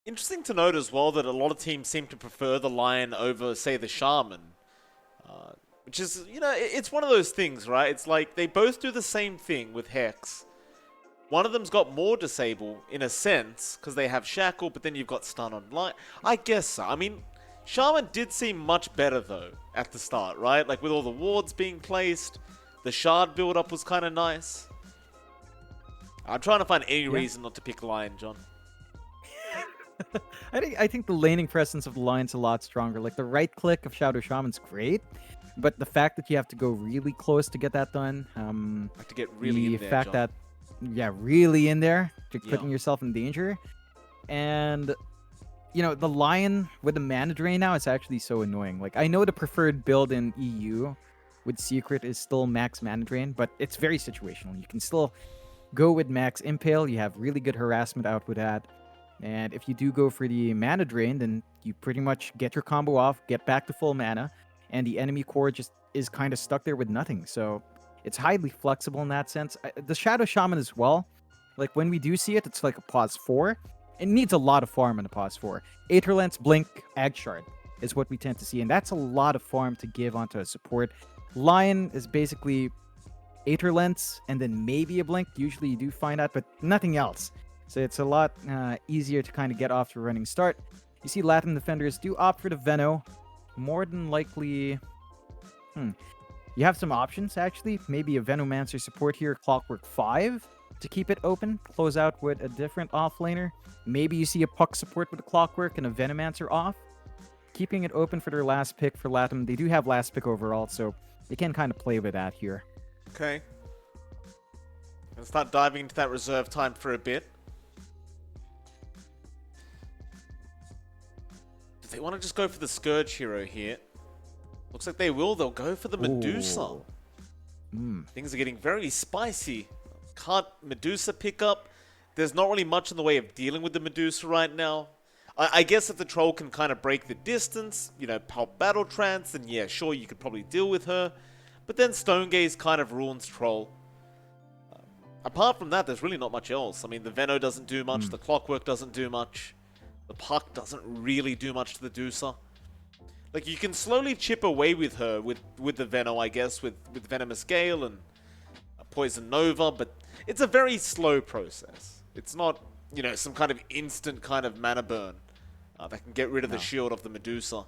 Interesting to note as well that a lot of teams seem to prefer the Lion over, say, the Shaman. Uh, which is, it's one of those things, right? It's like they both do the same thing with Hex. One of them's got more disable, in a sense, because they have Shackle, but then you've got Stun on Lion. I guess so. I mean, Shaman did seem much better, though, at the start, right? Like, with all the wards being placed, the Shard build-up was kind of nice. I'm trying to find any Yeah. reason not to pick Lion, John. I think the laning presence of the Lion's a lot stronger. Like the right click of Shadow Shaman's great, but the fact that you have to go really close to get that done, Like to get really the in there, fact John. that yeah, really in there, you're Yeah. putting yourself in danger, and the Lion with the mana drain now is actually so annoying. Like I know the preferred build in EU with Secret is still max mana drain, but it's very situational. You can still go with max impale. You have really good harassment out with that. And if you do go for the mana drain, then you pretty much get your combo off, get back to full mana, and the enemy core just is kind of stuck there with nothing. So it's highly flexible in that sense. The Shadow Shaman as well. Like when we do see it, it's like a pause 4. It needs a lot of farm in a pause 4. Aetherlance, Blink, Ag Shard is what we tend to see, and that's a lot of farm to give onto a support. Lion is basically Aetherlance and then maybe a Blink. Usually you do find that, but nothing else. So it's a lot easier to kind of get off to a running start. You see Latin defenders do opt for the Veno. More than likely... You have some options, actually. Maybe a Venomancer support here, Clockwork 5, to keep it open. Close out with a different offlaner. Maybe you see a Puck support with a Clockwork and a Venomancer off. Keeping it open for their last pick for Latam. They do have last pick overall, so they can kind of play with that here. Okay. Let's start diving into that reserve time for a bit. Do they want to just go for the Scourge hero here? Looks like they will. They'll go for the Medusa. Things are getting very spicy. Can't Medusa pick up. There's not really much in the way of dealing with the Medusa right now. I guess if the troll can kind of break the distance, help battle trance, then yeah, sure, you could probably deal with her. But then Stone Gaze kind of ruins troll. Apart from that, there's really not much else. I mean, the Veno doesn't do much, the Clockwork doesn't do much, the Puck doesn't really do much to the Medusa. Like, you can slowly chip away with her with the Veno, I guess, with Venomous Gale and Poison Nova, but it's a very slow process. It's not, some kind of instant kind of mana burn that can get rid of the No. shield of the Medusa.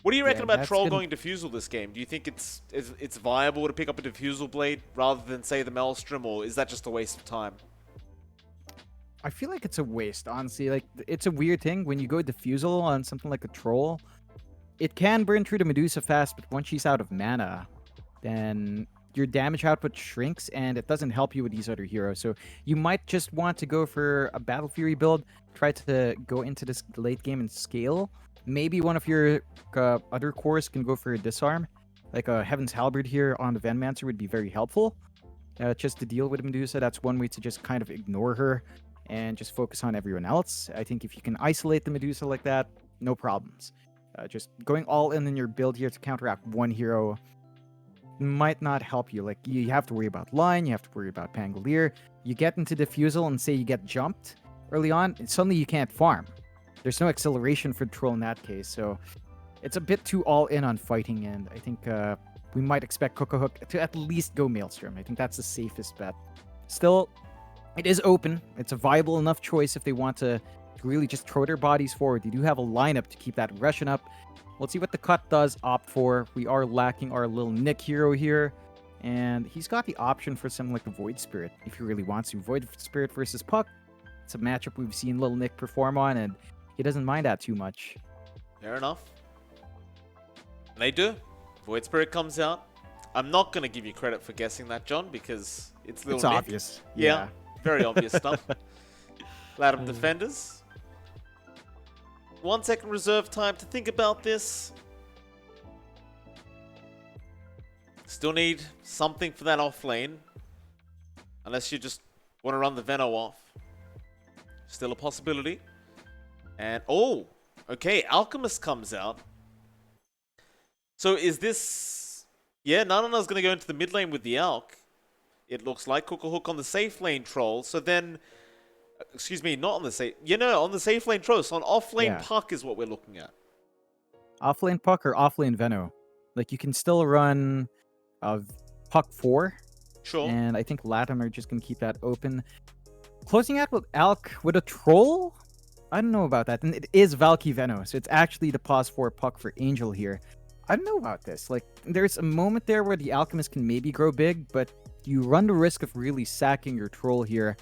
What do you reckon Yeah, about that's Troll gonna going Diffusal this game? Do you think it's viable to pick up a Diffusal Blade rather than, say, the Maelstrom, or is that just a waste of time? I feel like it's a waste, honestly. Like, it's a weird thing. When you go Diffusal on something like a Troll, it can burn through the Medusa fast, but once she's out of mana, then your damage output shrinks, and it doesn't help you with these other heroes. So you might just want to go for a Battle Fury build, try to go into this late game and scale. Maybe one of your other cores can go for a Disarm. Like a Heaven's Halberd here on the Venomancer would be very helpful. Just to deal with Medusa, that's one way to just kind of ignore her and just focus on everyone else. I think if you can isolate the Medusa like that, no problems. Just going all in your build here to counteract one hero might not help you. Like, you have to worry about Line, you have to worry about Pangolier. You get into Diffusal and say you get jumped early on, and suddenly you can't farm. There's no acceleration for the Troll in that case, so it's a bit too all in on fighting, and I think we might expect Cocohook to at least go Maelstrom. I think that's the safest bet. Still, it is open. It's a viable enough choice if they want to really just throw their bodies forward. They do have a lineup to keep that Russian up. Let's see what the cut does opt for. We are lacking our little Nick hero here. And he's got the option for something like the Void Spirit, if he really wants to. Void Spirit versus Puck. It's a matchup we've seen little Nick perform on, and he doesn't mind that too much. Fair enough. And they do. Void Spirit comes out. I'm not going to give you credit for guessing that, John, because it's little It's Nick. obvious. Yeah, very obvious stuff. Latam defenders. 1 second reserve time to think about this. Still need something for that off lane. Unless you just want to run the Veno off. Still a possibility. And, oh, okay, Alchemist comes out. So is this... Yeah, Nanana's going to go into the mid lane with the Alch. It looks like Cook a Hook on the safe lane Troll. So then Excuse me, not on the safe. On the safe lane Trost. On off lane Yeah. Puck is what we're looking at. Offlane Puck or offlane Veno. Like, you can still run Puck 4, Sure. and I think Latam are just going to keep that open. Closing out with Alk with a Troll? I don't know about that. And it is Valky Veno, so it's actually the pause 4 Puck for Angel here. I don't know about this. Like, there's a moment there where the Alchemist can maybe grow big, but you run the risk of really sacking your Troll here.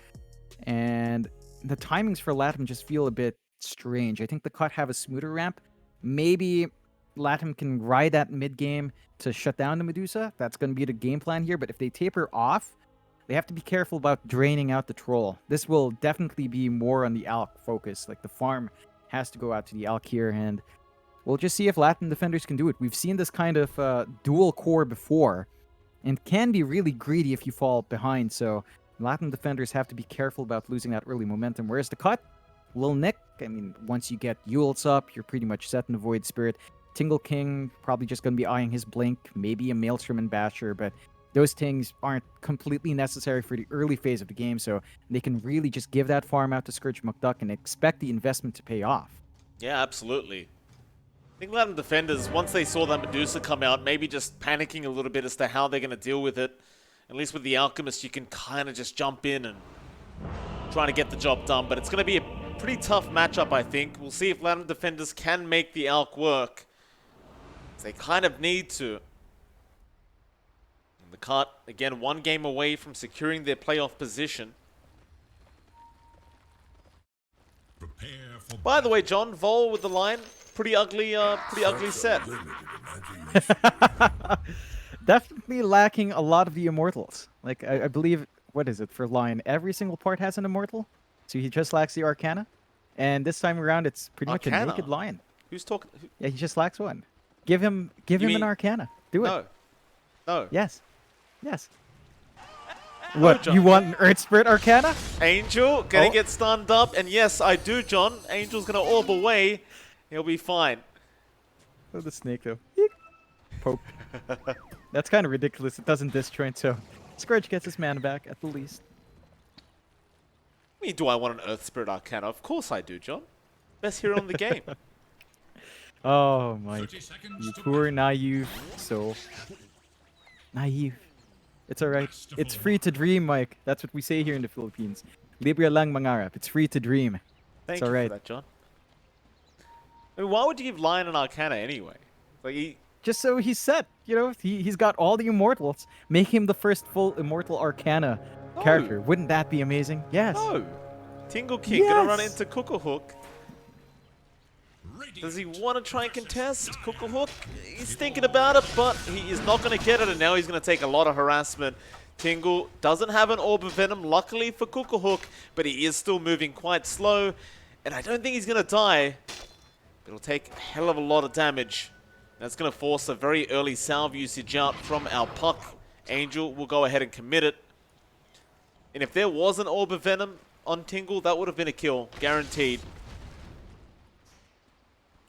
And the timings for Latam just feel a bit strange. I think the Cut have a smoother ramp. Maybe Latam can ride that mid game to shut down the Medusa. That's going to be the game plan here. But if they taper off, they have to be careful about draining out the Troll. This will definitely be more on the Alk focus. Like, the farm has to go out to the Alk here, and we'll just see if Latam defenders can do it. We've seen this kind of dual core before, and can be really greedy if you fall behind. So Latam defenders have to be careful about losing that early momentum. Whereas the Cut, Lil Nick, I mean, once you get Yules up, you're pretty much set in the Void Spirit. Tingle King, probably just going to be eyeing his Blink, maybe a Maelstrom and Basher, but those things aren't completely necessary for the early phase of the game, so they can really just give that farm out to Scourge McDuck and expect the investment to pay off. Yeah, absolutely. I think Latin defenders, once they saw that Medusa come out, maybe just panicking a little bit as to how they're going to deal with it. At least with the Alchemist, you can kind of just jump in and try to get the job done, but it's going to be a pretty tough matchup, I think. We'll see if Latin defenders can make the Alk work. They kind of need to. The Cut, again, one game away from securing their playoff position. By the way, John, Vol with the line, pretty ugly set. Definitely lacking a lot of the immortals. Like, I believe, what is it, for Lion, every single part has an immortal? So he just lacks the Arcana. And this time around, it's pretty much a naked Lion. Who's talking? Yeah, he just lacks one. Give him an Arcana. Do it. No. Yes. What, you want an Earth Spirit Arcana? Angel gonna get stunned up, and yes, I do, John. Angel's gonna orb away. He'll be fine. Oh, the snake, though. Eek. Poke. That's kind of ridiculous. It doesn't disjoint, so Scourge gets his mana back, at the least. I mean, do I want an Earth Spirit Arcana? Of course I do, John. Best hero in the game. Oh, Mike. You poor naive soul. Naive. It's alright. It's free to dream, Mike. That's what we say here in the Philippines. Libre lang mangarap. It's free to dream. Thank you for that, John. I mean, why would you give Lion an Arcana anyway? Like, just so he's set. You know, he's got all the immortals. Make him the first full immortal Arcana character. Wouldn't that be amazing? Yes. No. Tingle King gonna run into Cookahawk. Does he want to try and contest Cookahawk? He's thinking about it, but he is not going to get it, and now he's going to take a lot of harassment. Tingle doesn't have an Orb of Venom, luckily for Cookahawk, but he is still moving quite slow, and I don't think he's going to die. It'll take a hell of a lot of damage. That's going to force a very early salve usage out from our Puck. Angel will go ahead and commit it. And if there was an Orb of Venom on Tingle, that would have been a kill, guaranteed.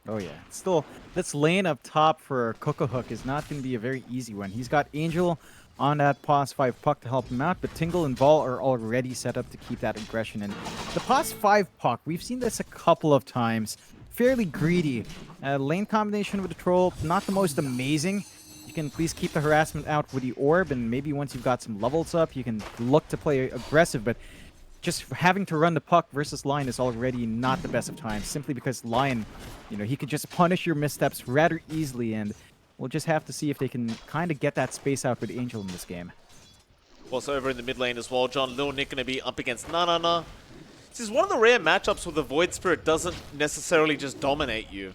Oh yeah. Still, this lane up top for Cookahawk is not going to be a very easy one. He's got Angel on that pause 5 Puck to help him out, but Tingle and Vol are already set up to keep that aggression in. The pause 5 Puck, we've seen this a couple of times. Fairly greedy. Lane combination with the Troll, not the most amazing. You can please keep the harassment out with the Orb, and maybe once you've got some levels up, you can look to play aggressive, but just having to run the Puck versus Lion is already not the best of times, simply because Lion, you know, he could just punish your missteps rather easily, and we'll just have to see if they can kind of get that space out with Angel in this game. Also over in the mid lane as well, John, Lil Nick going to be up against Nanana. This is one of the rare matchups where the Void Spirit doesn't necessarily just dominate you.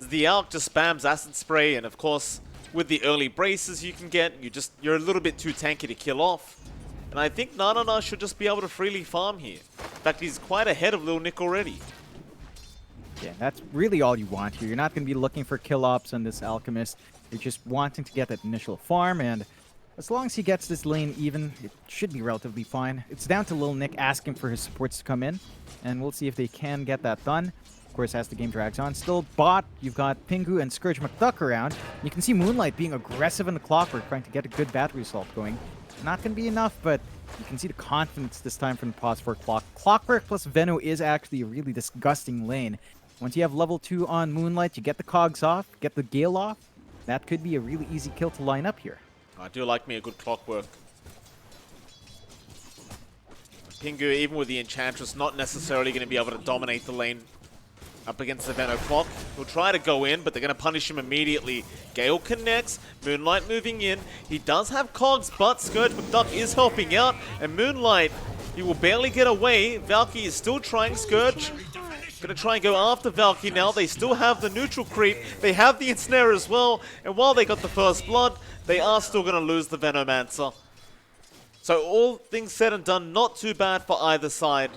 The Alk just spams Acid Spray, and of course, with the early braces you can get, you're a little bit too tanky to kill off. And I think Nanana should just be able to freely farm here. In fact, he's quite ahead of Lil Nick already. Yeah, that's really all you want here. You're not going to be looking for kill ops on this Alchemist. You're just wanting to get that initial farm, and as long as he gets this lane even, it should be relatively fine. It's down to Lil Nick asking for his supports to come in, and we'll see if they can get that done. Of course, as the game drags on. Still bot, you've got Pingu and Scourge McDuck around. You can see Moonlight being aggressive in the Clockwork, trying to get a good battery assault going. Not going to be enough, but You can see the confidence this time from the pause for Clock. Clockwork plus Veno is actually a really disgusting lane. Once you have level 2 on Moonlight, you get the cogs off, get the Gale off. That could be a really easy kill to line up here. I do like me a good Clockwork. Pingu, even with the Enchantress, not necessarily going to be able to dominate the lane up against the Veno Clock. He'll try to go in, but they're going to punish him immediately. Gale connects, Moonlight moving in. He does have cogs, but Scourge McDuck is helping out, and Moonlight, he will barely get away. Valky is still trying. Scourge going to try and go after Valky now. They still have the neutral creep. They have the ensnare as well, and while they got the first blood, they are still going to lose the Venomancer. So all things said and done, not too bad for either side.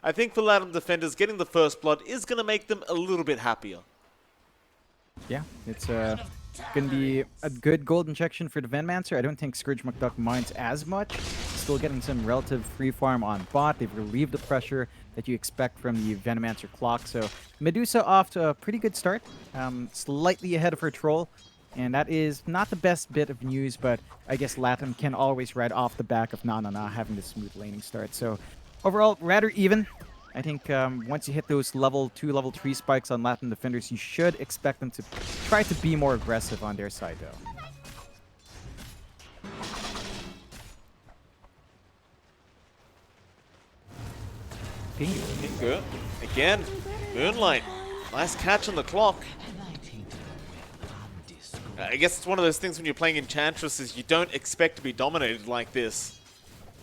I think for Latam defenders, getting the first blood is going to make them a little bit happier. Yeah, it's going to be a good gold injection for the Venomancer. I don't think Scourge McDuck minds as much. Still getting some relative free farm on bot. They've relieved the pressure that you expect from the Venomancer Clock. So Medusa off to a pretty good start. Slightly ahead of her Troll. And that is not the best bit of news, but I guess Latam can always ride off the back of Nanana having this smooth laning start. So overall, rather even. I think once you hit those level 2, level 3 spikes on Latam defenders, you should expect them to try to be more aggressive on their side, though. Pingu. Again, Moonlight. Nice catch on the Clock. I guess it's one of those things when you're playing Enchantress is you don't expect to be dominated like this.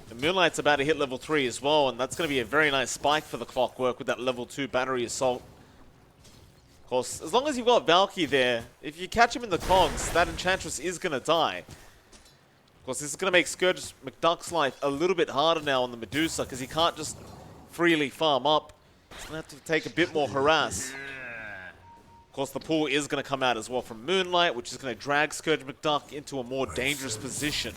And Moonlight's about to hit level 3 as well, and that's going to be a very nice spike for the Clockwork with that level 2 battery assault. Of course, as long as you've got Valky there, if you catch him in the cogs, that Enchantress is going to die. Of course, this is going to make Scourge McDuck's life a little bit harder now on the Medusa, because he can't just freely farm up. He's going to have to take a bit more harass. Of course, the pull is going to come out as well from Moonlight, which is going to drag Scourge McDuck into a more dangerous position.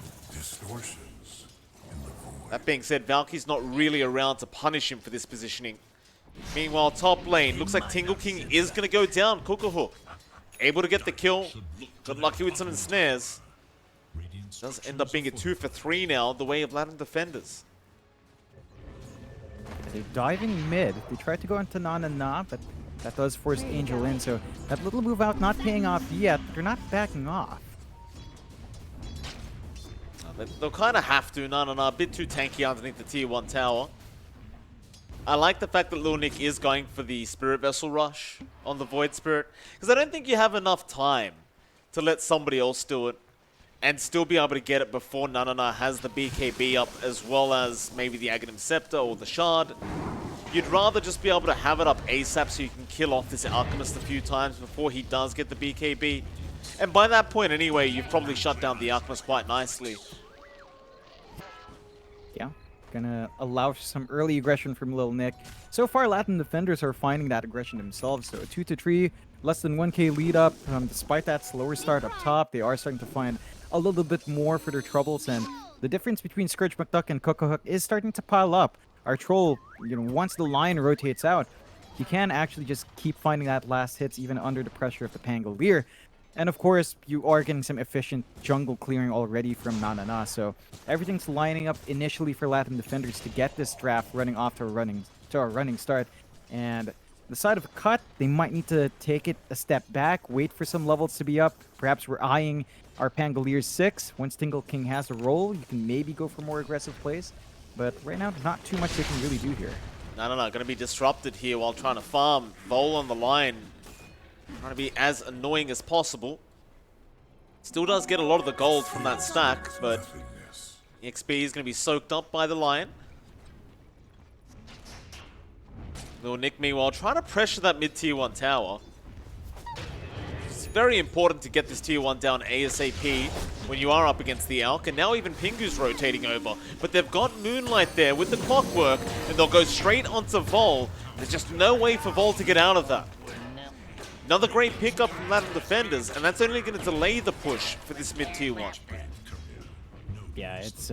That being said, Valky's not really around to punish him for this positioning. Meanwhile, top lane, looks like Tingle King is going to go down. Cookahoo, able to get the kill. Got lucky with some ensnares. Does end up being a 2 for 3 now, the way of Latam defenders. They're diving mid. They tried to go into Nanana, but that does force Angel in, so that little move out not paying off yet, but they're not backing off. They'll kind of have to. No, a bit too tanky underneath the tier 1 tower. I like the fact that Lil Nick is going for the Spirit Vessel rush on the Void Spirit, because I don't think you have enough time to let somebody else do it and still be able to get it before Nanana has the BKB up, as well as maybe the Aghanim Scepter or the Shard. You'd rather just be able to have it up ASAP so you can kill off this Alchemist a few times before he does get the BKB. And by that point anyway, you've probably shut down the Alchemist quite nicely. Yeah, gonna allow for some early aggression from Lil Nick. So far, Latam defenders are finding that aggression themselves. So 2-3, less than 1k lead up. Despite that slower start up top, they are starting to find a little bit more for their troubles. And the difference between Scourge McDuck and Cocohook is starting to pile up. Our Troll, once the line rotates out, he can actually just keep finding that last hits even under the pressure of the Pangolier. And of course, you are getting some efficient jungle clearing already from Nanana. So everything's lining up initially for Latam defenders to get this draft running off to a running start. And the side of a cut, they might need to take it a step back, wait for some levels to be up. Perhaps we're eyeing our Pangolier 6. Once Tingle King has a roll, you can maybe go for more aggressive plays. But right now, not too much they can really do here. No, going to be disrupted here while trying to farm. Vol on the line. Trying to be as annoying as possible. Still does get a lot of the gold from that stack, but the XP is going to be soaked up by the Lion. Little Nick, meanwhile, trying to pressure that mid-tier 1 tower. It's very important to get this tier 1 down ASAP when you are up against the Alk, and now even Pingu's rotating over. But they've got Moonlight there with the Clockwork, and they'll go straight onto Vol. There's just no way for Vol to get out of that. Another great pickup from Latam defenders, and that's only going to delay the push for this mid-tier 1. Yeah, it's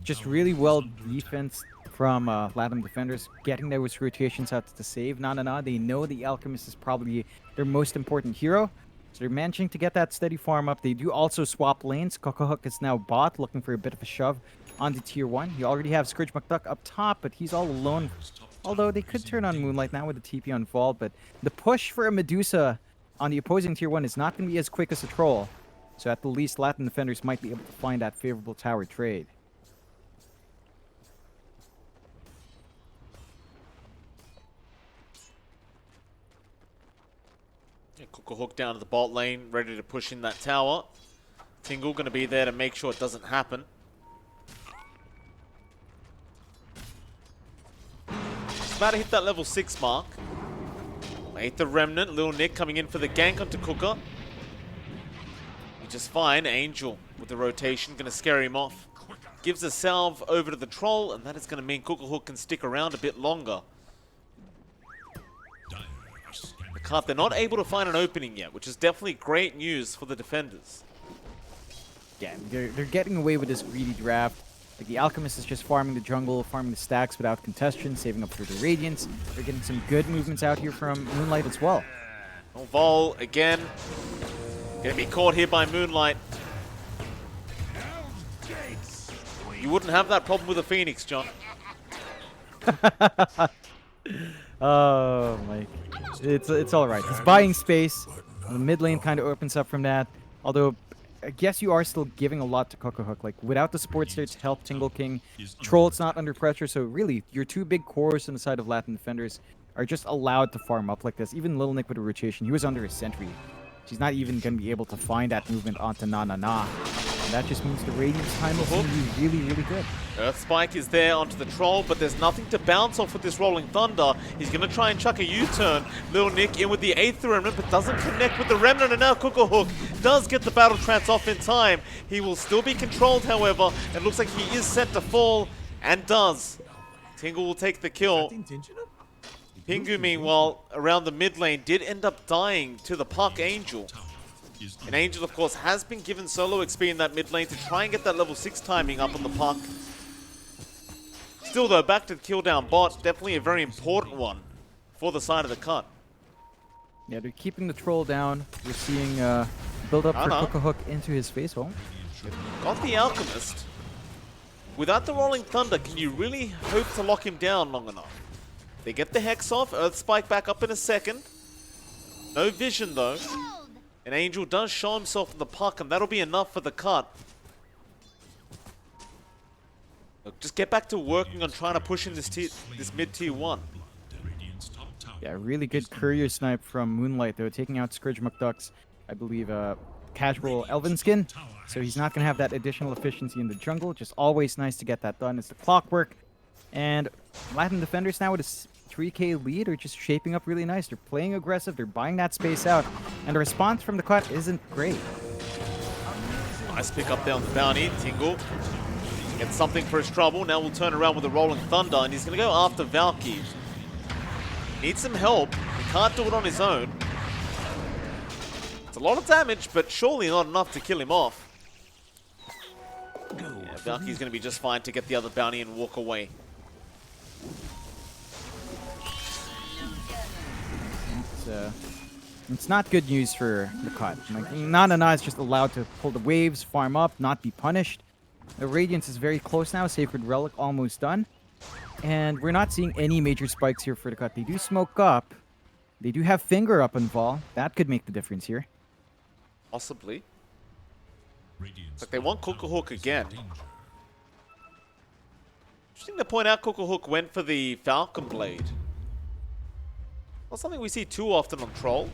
just really well defense from Latam defenders, getting those rotations out to save Nanana. They know the Alchemist is probably their most important hero, so they're managing to get that steady farm up. They do also swap lanes. Cocohook is now bot, looking for a bit of a shove on the tier 1. You already have Scourge McDuck up top, but he's all alone. Although they could turn on Moonlight now with the TP on Vault, but the push for a Medusa on the opposing tier 1 is not going to be as quick as a Troll. So at the least, Latin defenders might be able to find that favorable tower trade. Cook hook down to the bot lane, ready to push in that tower. Tingle going to be there to make sure it doesn't happen. Just about to hit that level 6 mark. Made the Remnant, Lil Nick coming in for the gank onto Cooker. He's just fine. Angel with the rotation, going to scare him off. Gives a salve over to the Troll, and that is going to mean Cooker Hook can stick around a bit longer. The cut, they're not able to find an opening yet, which is definitely great news for the defenders. Yeah, they're getting away with this greedy draft. Like the Alchemist is just farming the jungle, farming the stacks without contestation, saving up for the Radiance. They're getting some good movements out here from Moonlight as well. Vol again. Gonna be caught here by Moonlight. You wouldn't have that problem with a Phoenix, John. Oh, Mike. It's all right. He's buying space. The mid lane kind of opens up from that. Although, I guess you are still giving a lot to Coco Hook. Like, without the support stage to help Tingle King, Troll, it's not under pressure. So, really, your two big cores on the side of Latin defenders are just allowed to farm up like this. Even Lil Nick with a rotation, he was under a sentry. She's not even going to be able to find that movement onto Na. And that just means the Radiance time is going to be really, really good. Earth Spike is there onto the Troll, but there's nothing to bounce off with this Rolling Thunder. He's going to try and chuck a U-turn. Lil Nick in with the 8th Remnant, but doesn't connect with the Remnant, and now Coco Hook does get the Battle Trance off in time. He will still be controlled, however, and looks like he is set to fall, and does. Tingle will take the kill. Pingu, meanwhile, around the mid lane, did end up dying to the Puck Angel. And Angel, of course, has been given solo XP in that mid lane to try and get that level 6 timing up on the Puck. Still, though, back to the kill down bot, definitely a very important one for the side of the cut. Yeah, they're keeping the Troll down. We're seeing build up for Coco Hook into his face hole. Got the Alchemist. Without the Rolling Thunder, can you really hope to lock him down long enough? They get the Hex off, Earth Spike back up in a second. No vision though. And Angel does show himself in the Puck, and that'll be enough for the cut. Look, just get back to working on trying to push in this mid tier 1. Yeah, really good courier snipe from Moonlight though, taking out Scourge McDuck's, I believe, casual Elven skin. So he's not going to have that additional efficiency in the jungle. Just always nice to get that done. It's the clockwork. And Latin defenders now with a 3k lead are just shaping up really nice. They're playing aggressive, they're buying that space out, and the response from the cut isn't great. Nice pick up there on the bounty. Tingle gets something for his trouble. Now we'll turn around with a Rolling Thunder, and he's going to go after Valky. Needs some help. He can't do it on his own. It's a lot of damage, but surely not enough to kill him off. Yeah, Valky's going to be just fine to get the other bounty and walk away. It's not good news for the cut. Like, Na is just allowed to pull the waves, farm up, not be punished. The Radiance is very close now. Sacred Relic almost done. And we're not seeing any major spikes here for the cut. They do smoke up. They do have Finger up and Vol. That could make the difference here. Possibly. Like they want Coco Hook again. Interesting to point out, Coco Hook went for the Falcon Blade. Not something we see too often on Troll.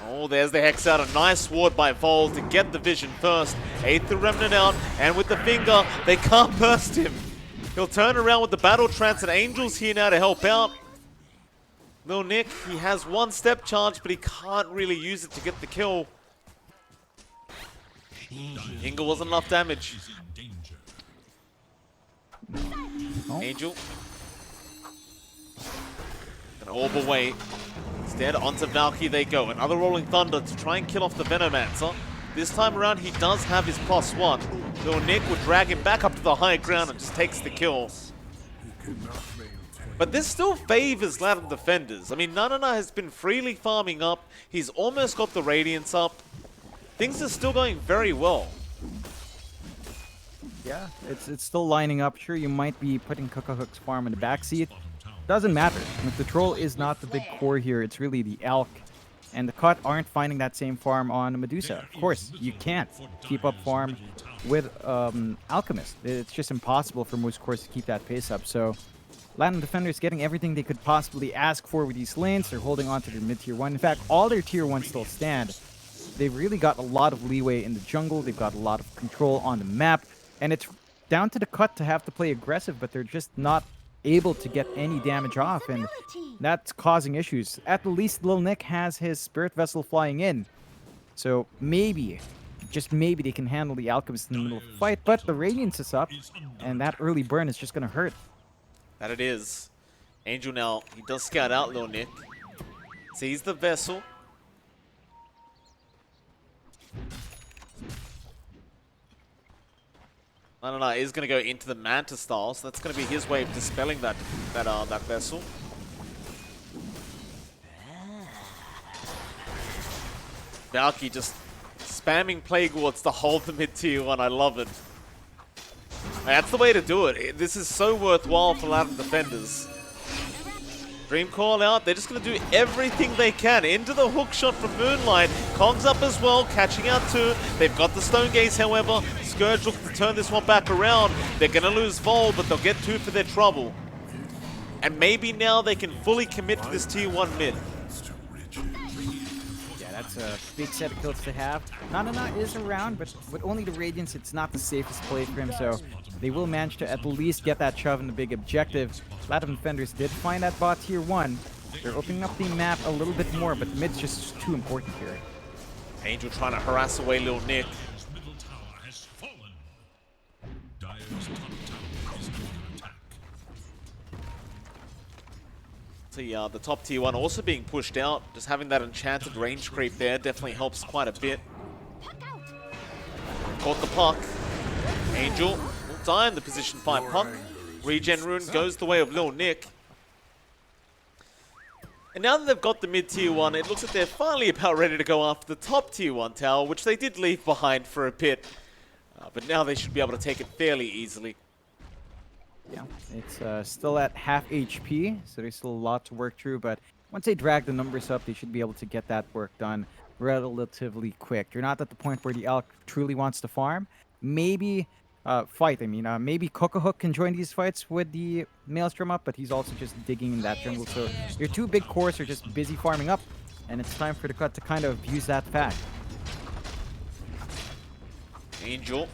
Oh, there's the Hex out. A nice ward by Vol to get the vision first. 8th the Remnant out, and with the Finger, they can't burst him. He'll turn around with the Battle Trance, and Angel's here now to help out. Lil Nick, he has one step charge, but he can't really use it to get the kill. Ingle wasn't enough damage. Angel. Gonna orb away. Instead, onto Valky they go. Another Rolling Thunder to try and kill off the Venomancer. This time around, he does have his +1. Lil Nick would drag him back up to the high ground and just takes the kill. But this still favors Latam defenders. I mean, Na has been freely farming up. He's almost got the Radiance up. Things are still going very well. Yeah, it's still lining up. Sure, you might be putting Cookahooks farm in the backseat. Doesn't matter. If the troll is not the big core here, it's really the elk. And the cut aren't finding that same farm on Medusa. Of course, you can't keep up farm with Alchemist. It's just impossible for most cores to keep that pace up. So Latam defenders getting everything they could possibly ask for with these lanes. They're holding on to their mid-tier 1. In fact, all their tier 1 still stand. They've really got a lot of leeway in the jungle. They've got a lot of control on the map. And it's down to the cut to have to play aggressive, but they're just not able to get any damage off, and that's causing issues. At the least, Lil Nick has his Spirit Vessel flying in. So maybe, just maybe, they can handle the Alchemist in the middle of the fight, but the Radiance is up, and that early burn is just going to hurt. That it is. Angel now, he does scout out Lil Nick. Sees the vessel. No, he's going to go into the Manta style, so that's going to be his way of dispelling that vessel. Valky just spamming Plague Wards to hold the mid-tier 1, I love it. That's the way to do it. This is so worthwhile for Latam defenders. Dream Call out, they're just going to do everything they can. Into the hook shot from Moonlight. Kong's up as well, catching out too. They've got the Stone Gaze, however. Scourge looks to turn this one back around. They're going to lose Vol, but they'll get 2 for their trouble. And maybe now they can fully commit to this tier 1 mid. Yeah, that's a big set of kills to have. Nana is around, but with only the Radiance, it's not the safest play for him, so they will manage to at least get that shove in the big objective. Latam defenders did find that bot tier 1. They're opening up the map a little bit more, but the mid's just too important here. Angel trying to harass away Lil Nick. See, the top tier 1 also being pushed out. Just having that enchanted range creep there definitely helps quite a bit. Caught the puck. Angel will die in the position 5 puck. Regen Rune goes the way of Lil Nick. And now that they've got the mid-tier 1, it looks like they're finally about ready to go after the top tier 1 tower, which they did leave behind for a bit. But now they should be able to take it fairly easily. Yeah, it's still at half HP, so there's still a lot to work through, but once they drag the numbers up, they should be able to get that work done relatively quick. You're not at the point where the Elk truly wants to farm. Maybe fight, maybe Cookahawk can join these fights with the Maelstrom up, but he's also just digging in that jungle, so your 2 big cores are just busy farming up, and it's time for the cut to kind of use that fact. Angel.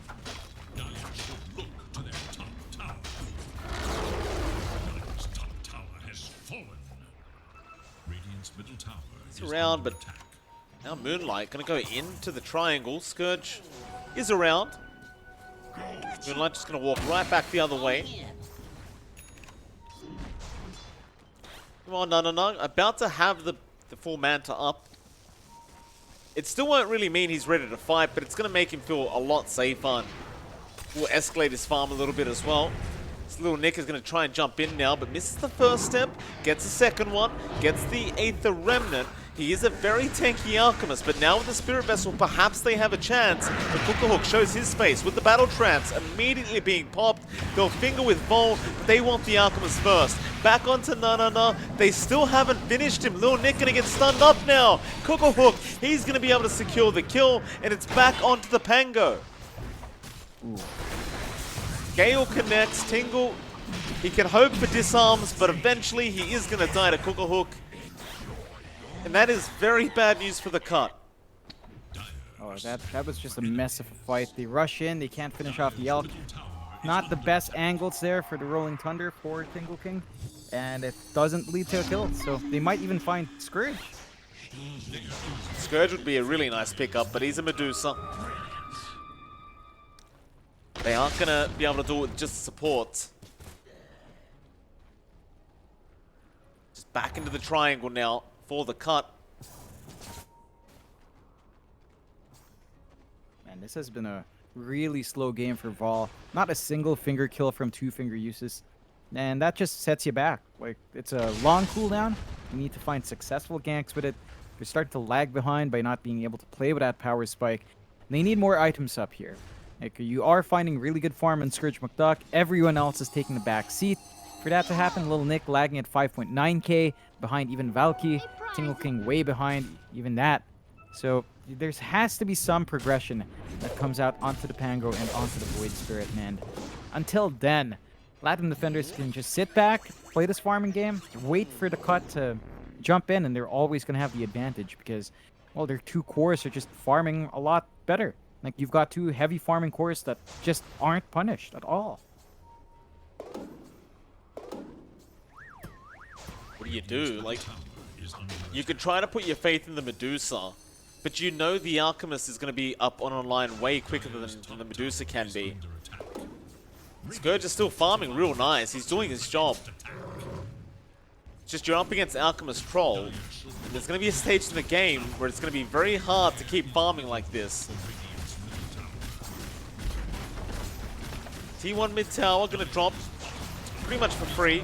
It's around, but now Moonlight gonna go into the triangle. Scourge is around. Moonlight just gonna walk right back the other way. Come on, no. About to have the full Manta up. It still won't really mean he's ready to fight, but it's gonna make him feel a lot safer. Will escalate his farm a little bit as well. This little Nick is going to try and jump in now, but misses the first step, gets the second one, gets the Aether Remnant. He is a very tanky Alchemist, but now with the Spirit Vessel, perhaps they have a chance. But Cookahawk shows his face with the Battle Trance immediately being popped. They'll finger with Vol, but they want the Alchemist first. Back onto Na. They still haven't finished him. Lil Nick going to get stunned up now. Cookahawk, he's going to be able to secure the kill, and it's back onto the Pango. Ooh. Gale connects, Tingle, he can hope for disarms, but eventually he is going to die to Cookahawk. And that is very bad news for the cut. Oh, that was just a mess of a fight. They rush in, they can't finish off the Elk. Not the best angles there for the Rolling Thunder for Tingle King. And it doesn't lead to a kill, so they might even find Scourge. Scourge would be a really nice pickup, but he's a Medusa. They aren't going to be able to do it with just support. Just back into the triangle now for the cut. Man, this has been a really slow game for Vol. Not a single finger kill from 2 finger uses. And that just sets you back. Like, it's a long cooldown. You need to find successful ganks with it. They're starting to lag behind by not being able to play with that power spike. They need more items up here. Like, you are finding really good farm on Scourge McDuck. Everyone else is taking the back seat. For that to happen, Little Nick lagging at 5.9k, behind even Valky. Tingle King way behind, even that. So there has to be some progression that comes out onto the Pango and onto the Void Spirit, man. Until then, Latam defenders can just sit back, play this farming game, wait for the cut to jump in, and they're always going to have the advantage because, well, their two cores are just farming a lot better. Like, you've got two heavy farming cores that just aren't punished at all. What do you do? Like, you could try to put your faith in the Medusa, but you know the Alchemist is going to be up on online way quicker than the Medusa can be. Scourge is still farming real nice. He's doing his job. It's just you're up against Alchemist Troll, and there's going to be a stage in the game where it's going to be very hard to keep farming like this. T1 mid tower going to drop pretty much for free.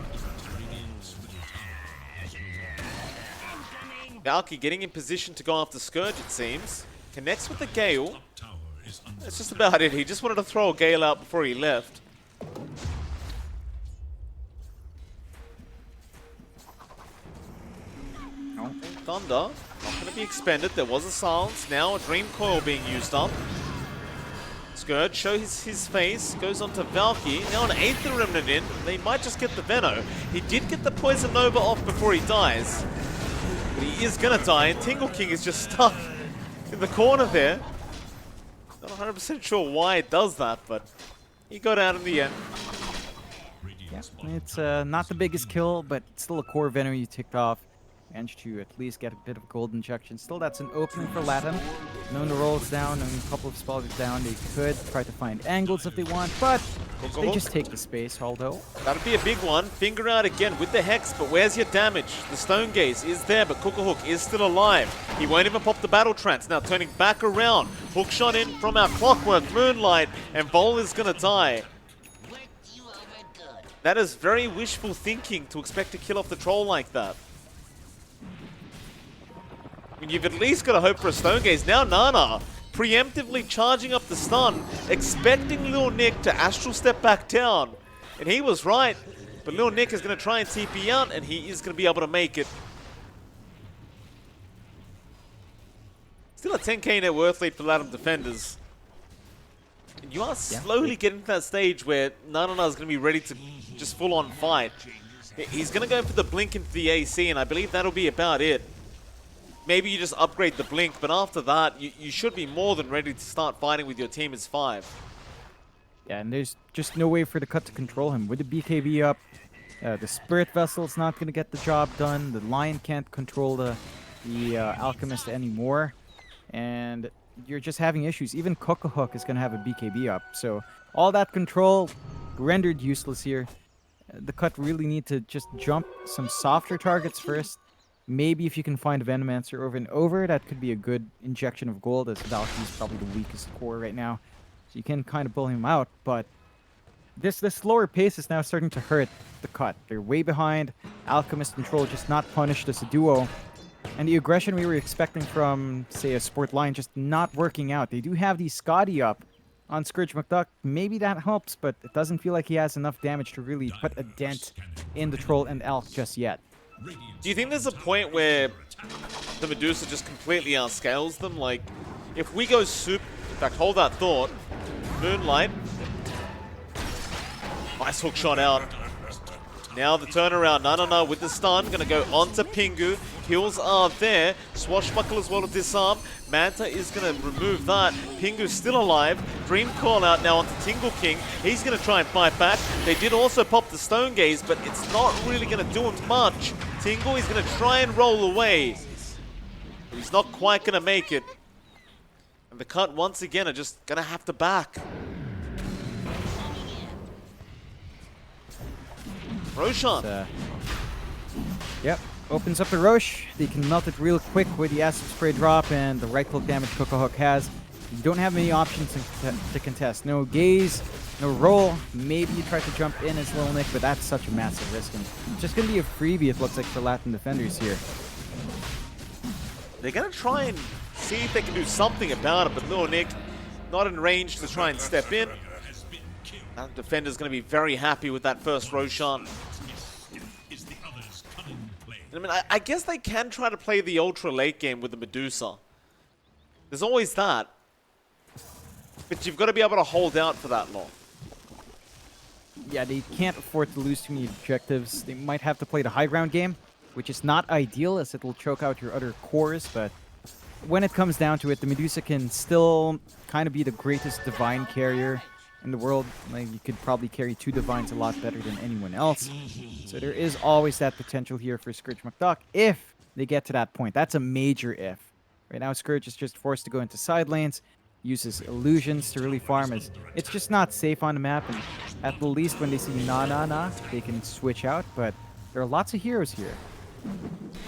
Valky getting in position to go after Scourge, it seems. Connects with the Gale. That's just about it. He just wanted to throw a Gale out before he left. Thunder, not going to be expended. There was a silence. Now a Dream Coil being used up. Scourge shows his face, goes on to Valky. Now an Aether Remnant in. They might just get the Veno. He did get the Poison Nova off before he dies. But he is going to die, and Tingle King is just stuck in the corner there. Not 100% sure why it does that, but he got out in the end. Yeah, it's not the biggest kill, but still a core Venom you ticked off. Managed to at least get a bit of gold injection. Still, that's an opening for Latam. Known to rolls down and a couple of spells down. They could try to find angles if they want, but they just take the space, although. That'd be a big one. Finger out again with the Hex, but where's your damage? The Stone Gaze is there, but Cookahawk is still alive. He won't even pop the Battle Trance. Now turning back around. Hook shot in from our Clockwork Moonlight, and Vol is gonna die. That is very wishful thinking to expect to kill off the troll like that. I mean, you've at least got to hope for a Stone Gaze. Now Nana preemptively charging up the stun, expecting Lil Nick to Astral Step back down. And he was right, but Lil Nick is going to try and TP out, and he is going to be able to make it. Still a 10k net worth lead for Latam defenders. And you are slowly getting to that stage where Nana is going to be ready to just full on fight. He's going to go for the blink into the AC, and I believe that'll be about it. Maybe you just upgrade the blink, but after that, you should be more than ready to start fighting with your team as 5. Yeah, and there's just no way for the cut to control him. With the BKB up, the Spirit Vessel's not going to get the job done. The Lion can't control the Alchemist anymore. And you're just having issues. Even Cookahawk is going to have a BKB up. So all that control rendered useless here. The cut really need to just jump some softer targets first. Maybe if you can find a Venomancer over and over, that could be a good injection of gold, as Valkyrie is probably the weakest core right now. So you can kind of pull him out, but this slower pace is now starting to hurt the cut. They're way behind. Alchemist and Troll just not punished as a duo. And the aggression we were expecting from, say, a Sport Lion just not working out. They do have the Scotty up on Scourge McDuck. Maybe that helps, but it doesn't feel like he has enough damage to really put a dent in the Troll and Elk just yet. Do you think there's a point where the Medusa just completely outscales them? Like, if we go super... In fact, hold that thought. Moonlight. Nice hook shot out. Now the turnaround. No, with the stun. Gonna go onto Pingu. Heals are there. Swashbuckle as well to disarm. Manta is going to remove that. Pingu's still alive. Dream Call out now onto Tingle King. He's going to try and fight back. They did also pop the Stone Gaze, but it's not really going to do him much. Tingle is going to try and roll away. But he's not quite going to make it. And the cut once again are just going to have to back. Roshan. Yep. Opens up the Roche. They can melt it real quick with the Acid Spray drop and the right-click damage Cookahawk has. You don't have many options to contest. No gaze, no roll. Maybe you try to jump in as Lil Nick, but that's such a massive risk. And it's just going to be a freebie, it looks like, for Latin defenders here. They're going to try and see if they can do something about it, but Lil Nick not in range to try and step in. That defender's going to be very happy with that first Roshan. I mean, I guess they can try to play the ultra late game with the Medusa. There's always that. But you've got to be able to hold out for that long. Yeah, they can't afford to lose too many objectives. They might have to play the high ground game, which is not ideal as it will choke out your other cores, but when it comes down to it, the Medusa can still kind of be the greatest divine carrier in the world. Like, you could probably carry 2 divines a lot better than anyone else. So there is always that potential here for Scourge McDuck if they get to that point. That's a major if. Right now, Scourge is just forced to go into side lanes, uses illusions to really farm. It's just not safe on the map, and at the least when they see na, they can switch out, but there are lots of heroes here.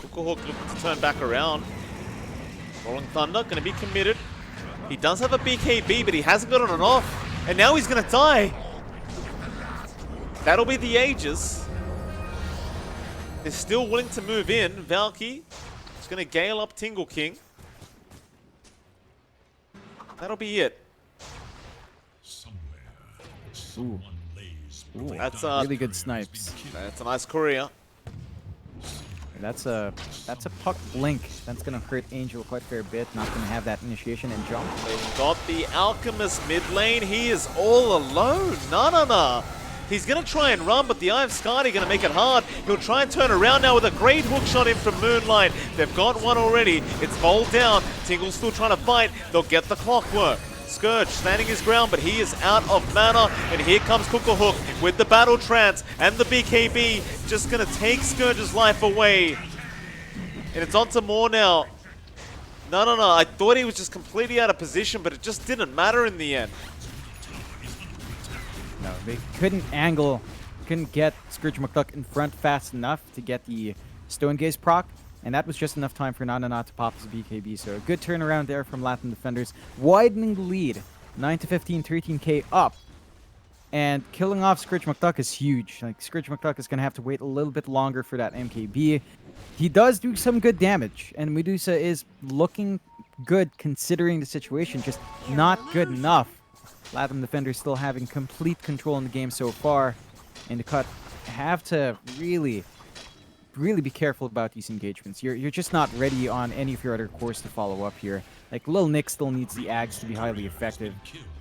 Cookahawk looking to turn back around. Rolling Thunder, going to be committed. He does have a BKB, but he hasn't got on and off. And now he's going to die. That'll be the Aegis. They're still willing to move in. Valky is going to gale up Tingle King. That'll be it. Ooh. That's really good snipes. That's a nice courier. That's a puck blink. That's gonna hurt Angel quite a fair bit. Not gonna have that initiation and jump. They've got the Alchemist mid lane. He is all alone. No. He's gonna try and run, but the Eye of Skadi gonna make it hard. He'll try and turn around now with a great hook shot in from Moonlight. They've got one already. It's bowled down. Tingle's still trying to fight. They'll get the clockwork. Scourge standing his ground, but he is out of mana. And here comes Cookahawk with the Battle Trance and the BKB. Just going to take Scourge's life away. And it's on to more now. No. I thought he was just completely out of position, but it just didn't matter in the end. No, they couldn't get Scourge McDuck in front fast enough to get the Stone Gaze proc. And that was just enough time for Nana to pop his BKB. So a good turnaround there from Latam defenders, widening the lead. 9-15, 13k up. And killing off Scourge McDuck is huge. Like, Scourge McDuck is going to have to wait a little bit longer for that MKB. He does do some good damage, and Medusa is looking good considering the situation, just not good enough. Latam defenders still having complete control in the game so far. And the cut have to really be careful about these engagements. You're just not ready on any of your other cores to follow up here. Like, Lil Nick still needs the Ags to be highly effective.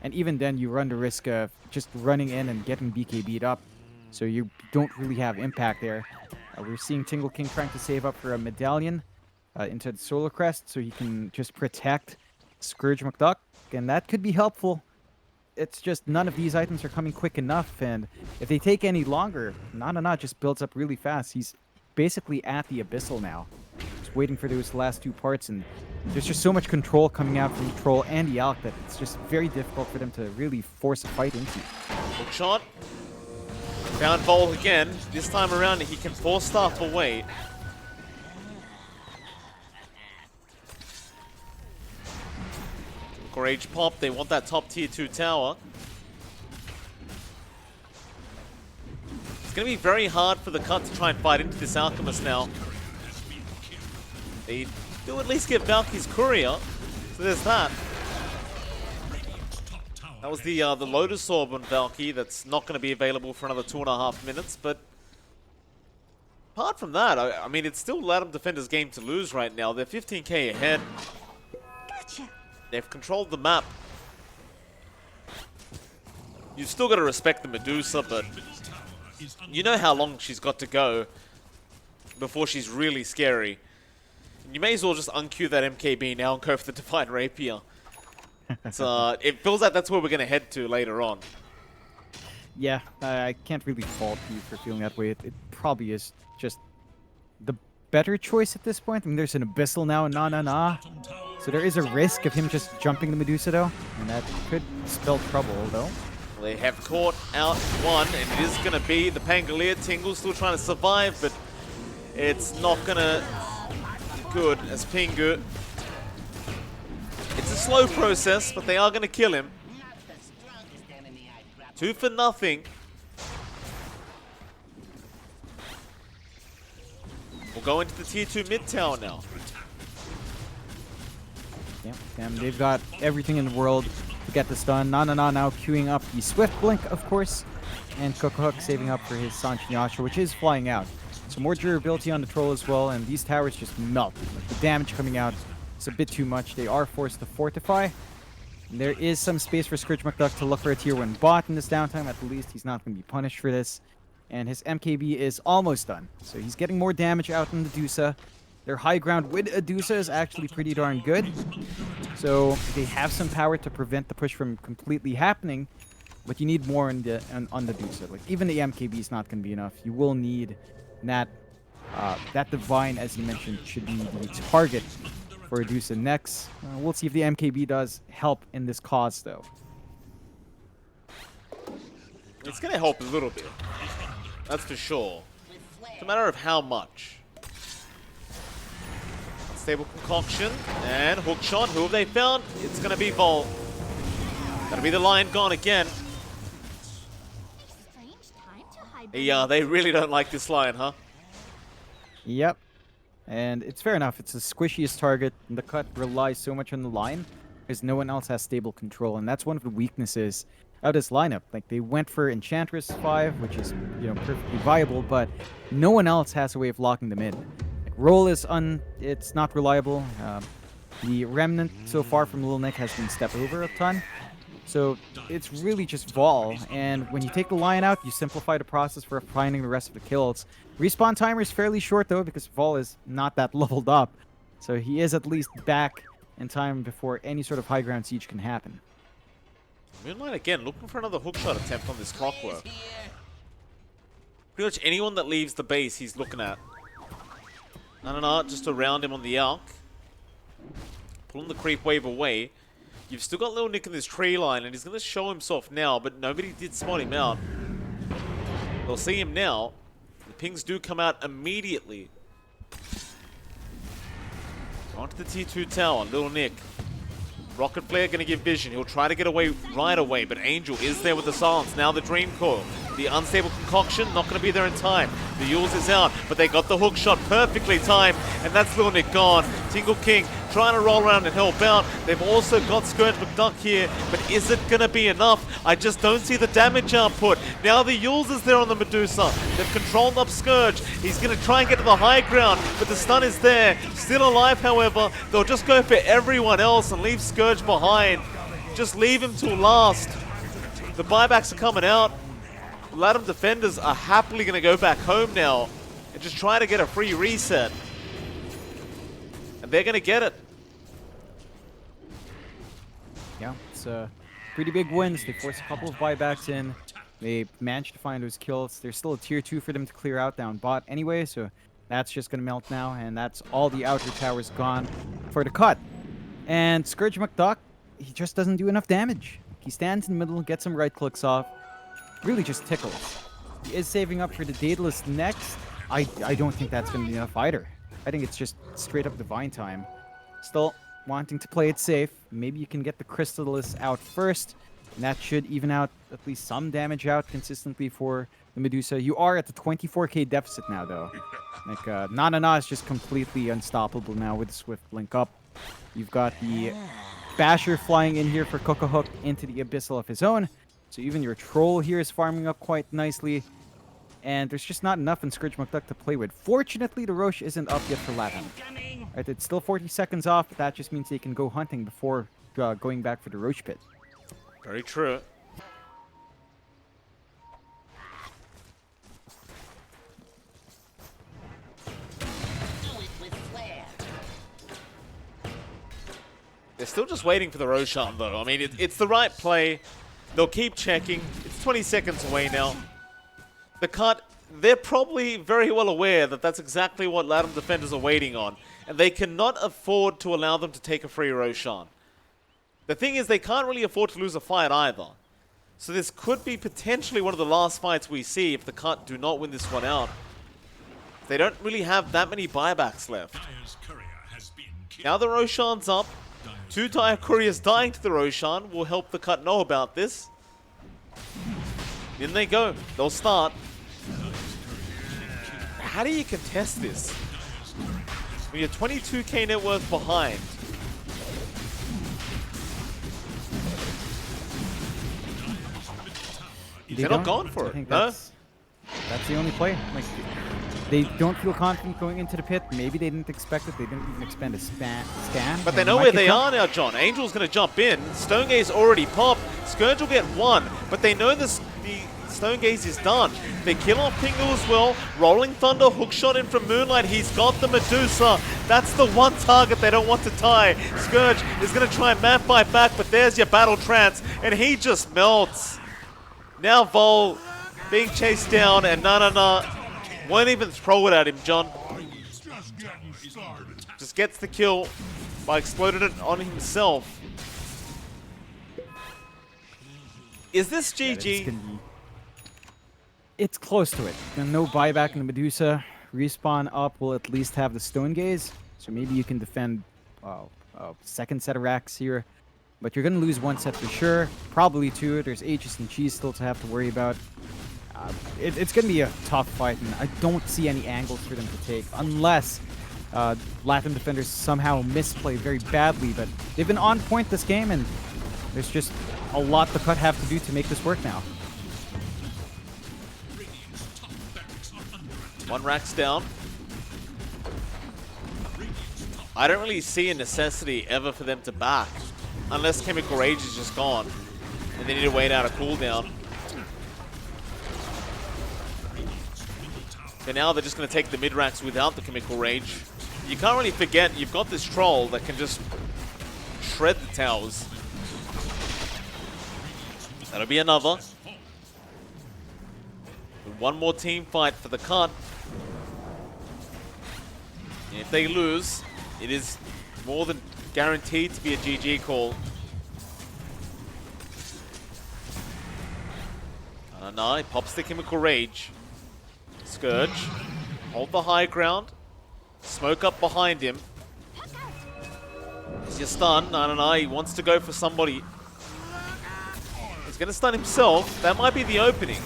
And even then, you run the risk of just running in and getting BKB'd up. So you don't really have impact there. We're seeing Tingle King trying to save up for a medallion into the Solar Crest so he can just protect Scourge McDuck. And that could be helpful. It's just none of these items are coming quick enough. And if they take any longer, Nana just builds up really fast. He's basically at the Abyssal now. Just waiting for those last 2 parts, and there's just so much control coming out from the Troll and the Alk that it's just very difficult for them to really force a fight into. Hook shot. Found Vol again. This time around he can force stuff away. Rage pop. They want that top tier 2 tower. It's going to be very hard for the cut to try and fight into this Alchemist now. They do at least get Valky's courier, so there's that. That was the Lotus Orb on Valky that's not going to be available for another 2.5 minutes, but apart from that, I mean, it's still Latam Defender's game to lose right now. They're 15k ahead. Gotcha. They've controlled the map. You've still got to respect the Medusa, but you know how long she's got to go before she's really scary. You may as well just unqueue that MKB now and go for the Divine Rapier. It feels like that's where we're going to head to later on. Yeah, I can't really fault you for feeling that way. It probably is just the better choice at this point. I mean, there's an Abyssal now and na. So there is a risk of him just jumping the Medusa, though. And that could spell trouble, though. They have caught out one, and it is going to be the Pangolier. Tingle still trying to survive, but it's not going to be good as Pingu. It's a slow process, but they are going to kill him. 2 for nothing. We'll go into the tier 2 mid tower now. Yeah, damn, they've got everything in the world to get this done. Na now queuing up the Swift Blink, of course. And Cookhook saving up for his Sanchinyasha, which is flying out. So more durability on the troll as well, and these towers just melt. Like, the damage coming out is a bit too much. They are forced to fortify. And there is some space for Scourge McDuck to look for a tier 1 bot in this downtime. At least he's not going to be punished for this. And his MKB is almost done. So he's getting more damage out in the Dusa. Their high ground with a Dusa is actually pretty darn good. So they have some power to prevent the push from completely happening. But you need more on the Dusa. Like, even the MKB is not going to be enough. You will need that Divine, as you mentioned, should be the target for Dusa next. We'll see if the MKB does help in this cause, though. It's going to help a little bit. That's for sure. It's a matter of how much. Stable concoction and hook shot. Who have they found? It's going to be Vol. Gonna be the Lion gone again. Yeah, they really don't like this Lion, huh? Yep. And it's fair enough. It's the squishiest target. And the cut relies so much on the line because no one else has stable control. And that's one of the weaknesses of this lineup. Like, they went for Enchantress 5, which is, you know, perfectly viable, but no one else has a way of locking them in. Like, roll is it's not reliable. The Remnant so far from Lil Nick has been stepped over a ton. So it's really just Vol, and when you take the Lion out, you simplify the process for finding the rest of the kills. Respawn timer is fairly short though, because Vol is not that leveled up. So he is at least back in time before any sort of high ground siege can happen. Moonlight again, looking for another hookshot attempt on this Clockwork. Pretty much anyone that leaves the base he's looking at. No, just around him on the Arc. Pulling the creep wave away. You've still got Lil Nick in this tree line, and he's going to show himself now, but nobody did spot him out. They'll see him now. The pings do come out immediately. Onto the T2 tower, Lil Nick. Rocket Flare going to give vision. He'll try to get away right away, but Angel is there with the silence. Now the Dream Coil. The unstable concoction, not going to be there in time. The Yules is out, but they got the hook shot perfectly timed, and that's Lil Nick gone. Tingle King trying to roll around and help out. They've also got Scourge McDuck here, but is it going to be enough? I just don't see the damage output. Now the Yules is there on the Medusa. They've controlled up Scourge. He's going to try and get to the high ground, but the stun is there. Still alive, however. They'll just go for everyone else and leave Scourge behind. Just leave him till last. The buybacks are coming out. Latam defenders are happily going to go back home now and just try to get a free reset. And they're going to get it. Yeah, it's pretty big wins. They forced a couple of buybacks in. They managed to find those kills. There's still a tier 2 for them to clear out down bot anyway, so that's just going to melt now, and that's all the outer towers gone for the cut. And Scourge McDuck, he just doesn't do enough damage. He stands in the middle, gets some right clicks off. Really just tickles. He is saving up for the Daedalus next. I don't think that's going to be enough either. I think it's just straight up Divine time. Still wanting to play it safe. Maybe you can get the Crystallis out first. And that should even out at least some damage out consistently for the Medusa. You are at the 24k deficit now, though. Like, Na is just completely unstoppable now with the Swift Blink up. You've got the Basher flying in here for Cookhook into the Abyssal of his own. So even your Troll here is farming up quite nicely. And there's just not enough in Scourge McDuck to play with. Fortunately, the Roche isn't up yet for Latam. Right, it's still 40 seconds off, but that just means they can go hunting before going back for the Roche pit. Very true. They're still just waiting for the Roshan, though. I mean, it's the right play. They'll keep checking. It's 20 seconds away now. The cut, they're probably very well aware that that's exactly what Latam defenders are waiting on. And they cannot afford to allow them to take a free Roshan. The thing is, they can't really afford to lose a fight either. So this could be potentially one of the last fights we see if the cut do not win this one out. They don't really have that many buybacks left. Now the Roshan's up. 2 Dire Couriers dying to the Roshan will help the cut know about this. In they go. They'll start. How do you contest this? When you're 22k net worth behind. They're not going for I it. think No. that's the only play. Like, they don't feel confident going into the pit. Maybe they didn't expect it. They didn't even expend a scan. But they and know might where get they jumped. are now, John. Angel's going to jump in. Stone Gaze already popped. Scourge will get one, but they know the Stone Gaze is done. They kill off Pingle as well. Rolling Thunder, hookshot in from Moonlight. He's got the Medusa. That's the one target they don't want to tie. Scourge is going to try and man fight back, but there's your Battle Trance, and he just melts. Now Vol being chased down, and Nanana won't even throw it at him, John. Just gets the kill by exploding it on himself. Is this GG? It's close to it. No buyback in the Medusa. Respawn up will at least have the Stone Gaze. So maybe you can defend second set of racks here. But you're going to lose one set for sure. Probably two. There's Aegis and Cheese still to have to worry about. It's going to be a tough fight, and I don't see any angles for them to take. Unless Latam defenders somehow misplay very badly. But they've been on point this game, and there's just a lot the Cut have to do to make this work now. One rack's down. I don't really see a necessity ever for them to back. Unless Chemical Rage is just gone. And they need to wait out a cooldown. So now they're just going to take the mid-racks without the Chemical Rage. You can't really forget you've got this troll that can just shred the towers. That'll be another. One more team fight for the Cut. And if they lose, it is more than guaranteed to be a GG call. No, he pops the Chemical Rage. Scourge, hold the high ground. Smoke up behind him. Is your stun? No, he wants to go for somebody. He's going to stun himself. That might be the opening.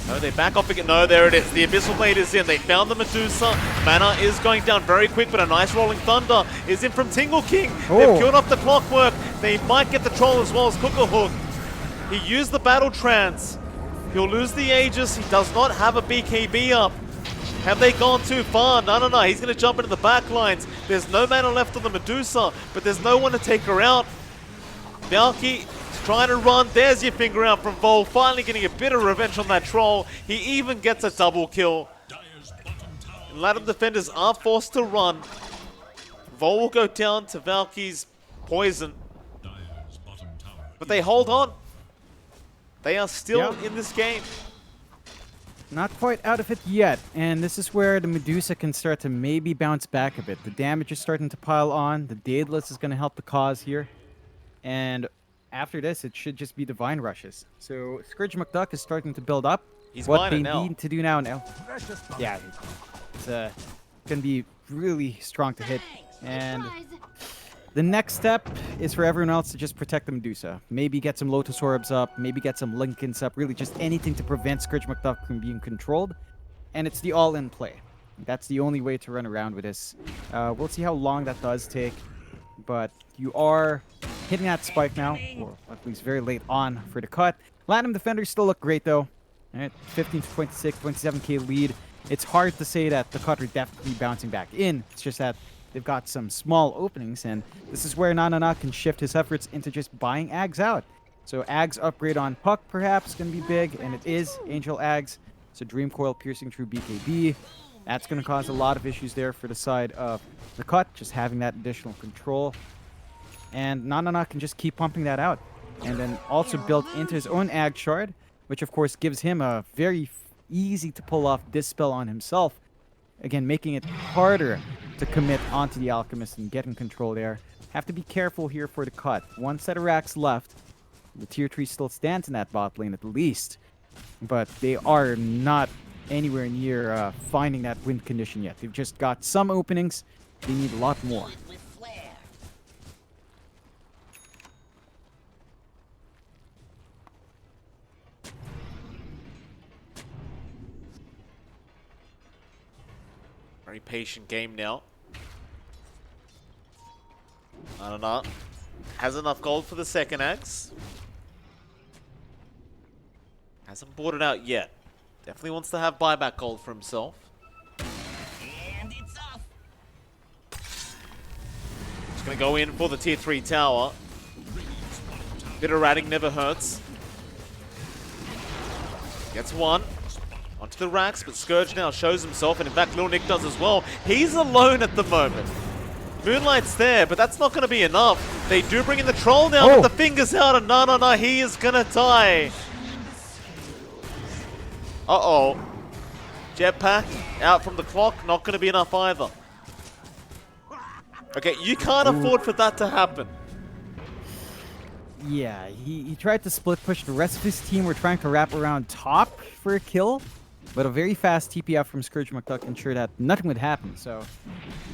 No, they back off again. No, there it is. The Abyssal Blade is in. They found the Medusa. Mana is going down very quick, but a nice Rolling Thunder is in from Tingle King. They've killed off the Clockwork. They might get the Troll as well as Cookerhook. He used the Battle Trance. He'll lose the Aegis. He does not have a BKB up. Have they gone too far? No. He's going to jump into the back lines. There's no mana left on the Medusa, but there's no one to take her out. Valky trying to run. There's your finger out from Vol. Finally getting a bit of revenge on that troll. He even gets a double kill. And Latam defenders are forced to run. Vol will go down to Valky's poison. But they hold on. They are still in this game. Not quite out of it yet, and this is where the Medusa can start to maybe bounce back a bit. The damage is starting to pile on. The Daedalus is going to help the cause here. And after this, it should just be Divine Rushes. So Scourge McDuck is starting to build up. He's what they now. need to do now. Yeah, it's going to be really strong to hit. And the next step is for everyone else to just protect the Medusa. Maybe get some Lotus Orbs up, maybe get some Lincolns up, really just anything to prevent Scourge McDuck from being controlled. And it's the all-in play. That's the only way to run around with this. We'll see how long that does take. But you are hitting that spike now, or at least very late on for the Cut. Latam defenders still look great though. All right, 15 to 26, 27k lead. It's hard to say that the Cut are definitely bouncing back in. It's just that they've got some small openings, and this is where Nanana can shift his efforts into just buying Ags out. So Ags upgrade on Puck perhaps going to be big, and it is Angel Ags. So Dream Coil piercing through BKB. That's going to cause a lot of issues there for the side of the Cut, just having that additional control. And Nanana can just keep pumping that out. And then also built into his own Ag Shard, which of course gives him a very easy to pull off Dispel on himself. Again, making it harder to commit onto the Alchemist and get in control there. Have to be careful here for the Cut. One set of racks left. The tier 3 still stands in that bot lane at least. But they are not anywhere near finding that win condition yet. They've just got some openings. They need a lot more. Very patient game now. I don't know. Has enough gold for the second axe. Hasn't bought it out yet. Definitely wants to have buyback gold for himself. And it's off. Just gonna go in for the tier 3 tower. Bit of ratting never hurts. Gets one. Onto the racks, but Scourge now shows himself, and in fact Lil Nick does as well. He's alone at the moment. Moonlight's there, but that's not going to be enough. They do bring in the troll now, but the finger's out, and no, he is going to die. Uh-oh. Jetpack out from the clock, not going to be enough either. Okay, you can't afford for that to happen. Yeah, he tried to split push. The rest of his team were trying to wrap around top for a kill, but a very fast TP out from Scourge McDuck ensured that nothing would happen. So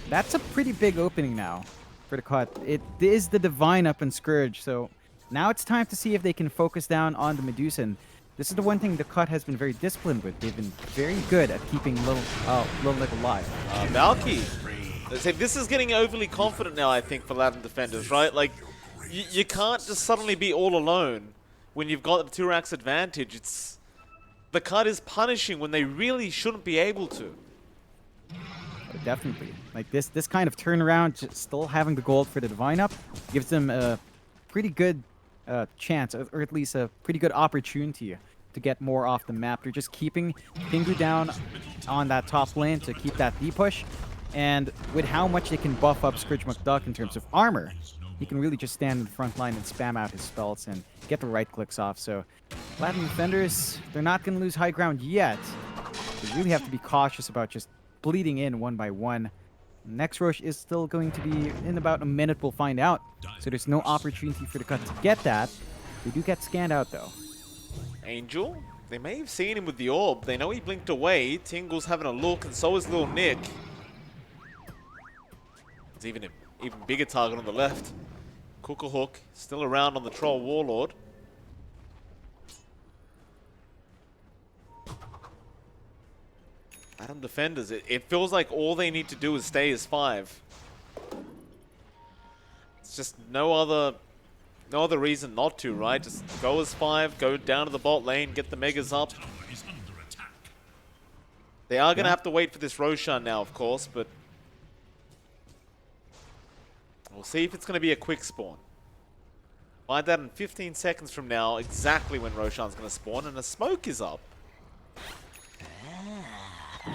that's a pretty big opening now for the cut. It is the Divine up in Scourge, so now it's time to see if they can focus down on the Medusa. And this is the one thing the cut has been very disciplined with. They've been very good at keeping Little Nick alive. Valky. This is getting overly confident now, I think, for Latam defenders, right? Like, you can't just suddenly be all alone when you've got the 2 racks advantage. The cut is punishing when they really shouldn't be able to. Definitely. Like this kind of turnaround, just still having the gold for the Divine up, gives them a pretty good chance, or at least a pretty good opportunity to get more off the map. They're just keeping Pingu down on that top lane to keep that D-push. And with how much they can buff up Scourge McDuck in terms of armor, he can really just stand in the front line and spam out his spells and get the right clicks off. So Latam defenders, they're not going to lose high ground yet. They really have to be cautious about just bleeding in one by one. Next rush is still going to be in about a minute, we'll find out. So there's no opportunity for the cut to get that. They do get scanned out though. Angel, they may have seen him with the orb. They know he blinked away. Tingle's having a look, and so is Lil Nick. There's even an even bigger target on the left. Hook still around on the Troll Warlord. Latam defenders, it feels like all they need to do is stay as 5. It's just no other reason not to, right? Just go as 5, go down to the bot lane, get the megas up. They are going to have to wait for this Roshan now, of course, but we'll see if it's going to be a quick spawn. Find that in 15 seconds from now, exactly when Roshan's going to spawn, and a smoke is up.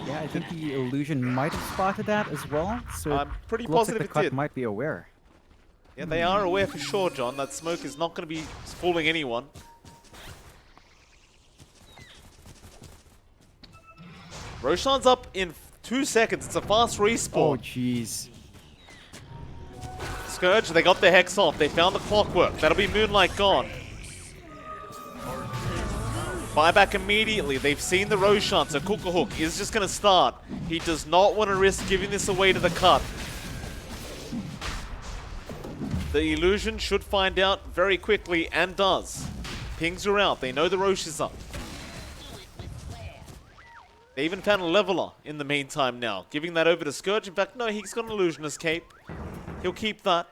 Yeah, I think the illusion might have spotted that as well. So I'm pretty looks positive like the it cut did. might be aware. Yeah, they are aware for sure, John. That smoke is not going to be fooling anyone. Roshan's up in 2 seconds. It's a fast respawn. Oh, jeez. Scourge, they got the Hex off. They found the clockwork. That'll be Moonlight gone. Buyback immediately. They've seen the Roshan, so Hook is just going to start. He does not want to risk giving this away to the cut. The illusion should find out very quickly, and does. Pings are out. They know the Rosh is up. They even found a leveler in the meantime now, giving that over to Scourge. In fact, no, he's got an illusionist cape. He'll keep that.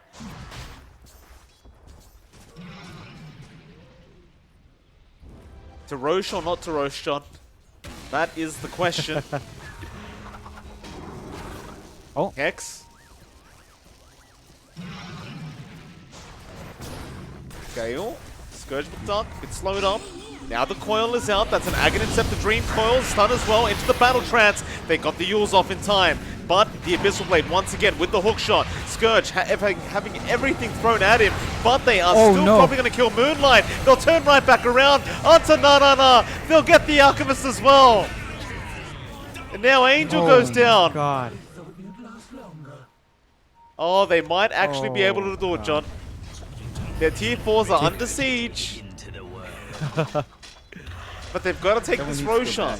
To Rosh or not to Rosh, John? That is the question. Oh. Hex. Gale. Scourge McDuck, bit slowed up. Now the coil is out. That's an Aghanim Scepter Dream coil. Stun as well into the battle trance. They got the Yules off in time. But the Abyssal Blade once again with the hook shot. Scourge having everything thrown at him. But they are still probably going to kill Moonlight. They'll turn right back around onto Na. They'll get the Alchemist as well. And now Angel goes down. God. Oh, they might actually be able to do it, John. Their tier 4s are under siege. But they've got to take this Roshan.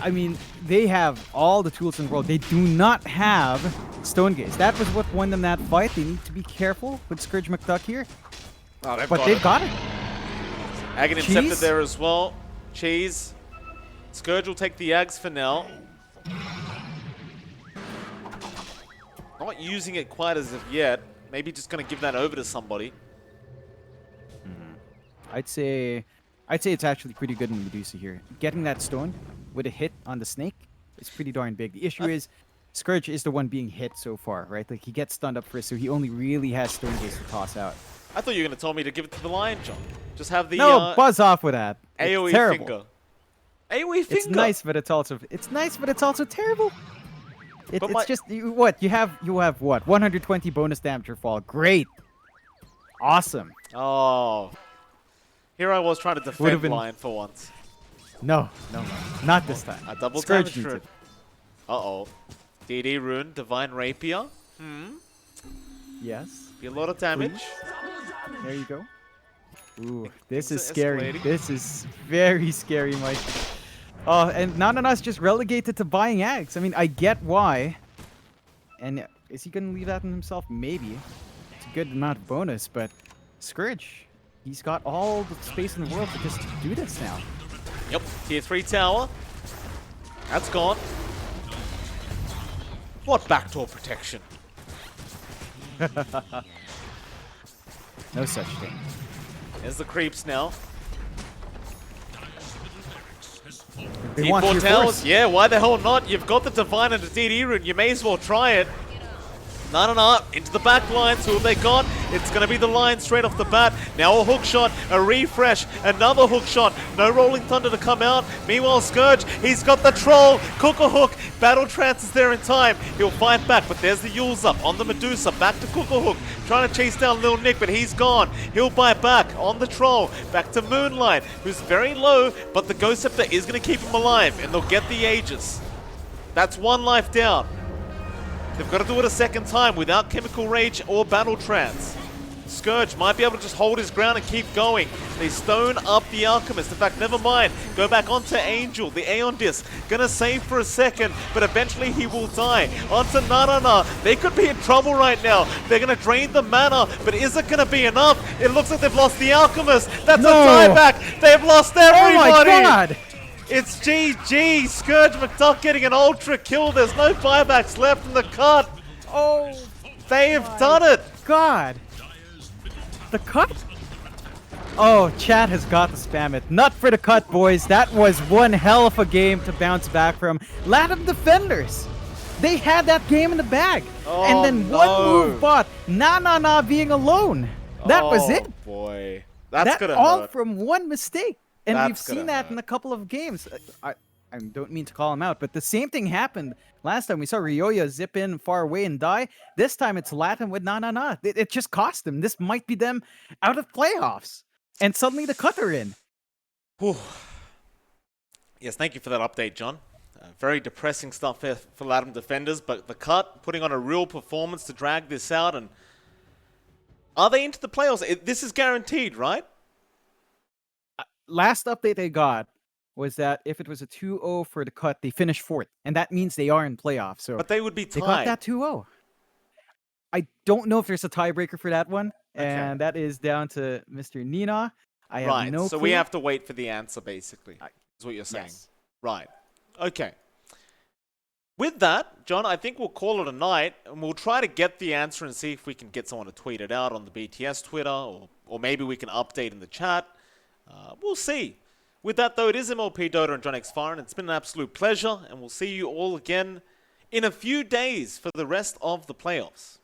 I mean, they have all the tools in the world. They do not have Stone Gaze. That was what won them that fight. They need to be careful with Scourge McDuck here. Oh, they've got it. Aghanim Scepter there as well. Cheese. Scourge will take the Ags for now. Not using it quite as of yet. Maybe just going to give that over to somebody. I'd say I'd say it's actually pretty good in Medusa here. Getting that stone with a hit on the snake is pretty darn big. The issue is Scourge is the one being hit so far, right? Like he gets stunned up first, so he only really has stone gaze to toss out. I thought you were going to tell me to give it to the lion, John. Just have the No, buzz off with that. It's AoE terrible. finger. AoE finger. It's nice, but it's also terrible. But It's just you have what 120 bonus damage or fall. Great, awesome. Oh, here I was trying to defend lion for once. No, not this time. A double Scourge damage needs trip. it. Uh-oh. DD rune, divine rapier. Yes. Be a lot of damage. There you go. Ooh, this is Things are scary. escalating. This is very scary, Mike. Oh, and Nana's just relegated to buying eggs. I mean, I get why. And is he going to leave that in himself? Maybe. It's a good amount of bonus, but Scourge, he's got all the space in the world to just do this now. Yep, tier 3 tower. That's gone. What backdoor protection? No such thing. There's the creeps now. They want T4 your towers? force. Yeah, why the hell not? You've got the divine and the DD rune. You may as well try it. No, into the back lines. Who have they got? It's going to be the line straight off the bat. Now a hook shot, a refresh, another hook shot. No Rolling Thunder to come out. Meanwhile, Scourge, he's got the troll. Cook a hook. Battle Trance is there in time. He'll fight back, but there's the Yules up on the Medusa. Back to Cook a hook. Trying to chase down Lil Nick, but he's gone. He'll bite back on the troll. Back to Moonlight, who's very low, but the Ghost Scepter is going to keep him alive, and they'll get the Aegis. That's one life down. They've got to do it a second time without Chemical Rage or Battle Trance. Scourge might be able to just hold his ground and keep going. They stone up the Alchemist. In fact, never mind. Go back onto Angel, the Aeon Disc. Gonna save for a second, but eventually he will die. Onto Nanana. They could be in trouble right now. They're gonna drain the mana, but is it gonna be enough? It looks like they've lost the Alchemist. That's No. a tieback. They've lost everybody. Oh my god! It's GG. Scourge McDuck getting an ultra kill. There's no buybacks left in the cut. Oh They have done it. god! The cut? Oh, chat has got to spam it. Not for the cut, boys. That was one hell of a game to bounce back from. Latam defenders. They had that game in the bag. Oh, and then no. one move bot. Na being alone. That was it. Boy. That's gonna all hurt. from one mistake. And That's we've seen gonna that hurt. in a couple of games. I don't mean to call him out, but the same thing happened last time. We saw Ryoya zip in far away and die. This time it's Latam with Na. It just cost them. This might be them out of playoffs. And suddenly the cut are in. Whew. Yes, thank you for that update, John. Very depressing stuff for Latam defenders, but the cut putting on a real performance to drag this out. And are they into the playoffs? This is guaranteed, right? Last update I got was that if it was a 2-0 for the cut, they finish fourth. And that means they are in playoffs. So But they would be they tied. got that 2-0. I don't know if there's a tiebreaker for that one. Okay. And that is down to Mr. Nina. I have Right, no so clue. we have to wait for the answer, basically, is what you're saying. Yes. Right. Okay. With that, John, I think we'll call it a night, and we'll try to get the answer and see if we can get someone to tweet it out on the BTS Twitter, or maybe we can update in the chat. We'll see. With that, though, it is MLP Dota and johnxfire, and it's been an absolute pleasure, and we'll see you all again in a few days for the rest of the playoffs.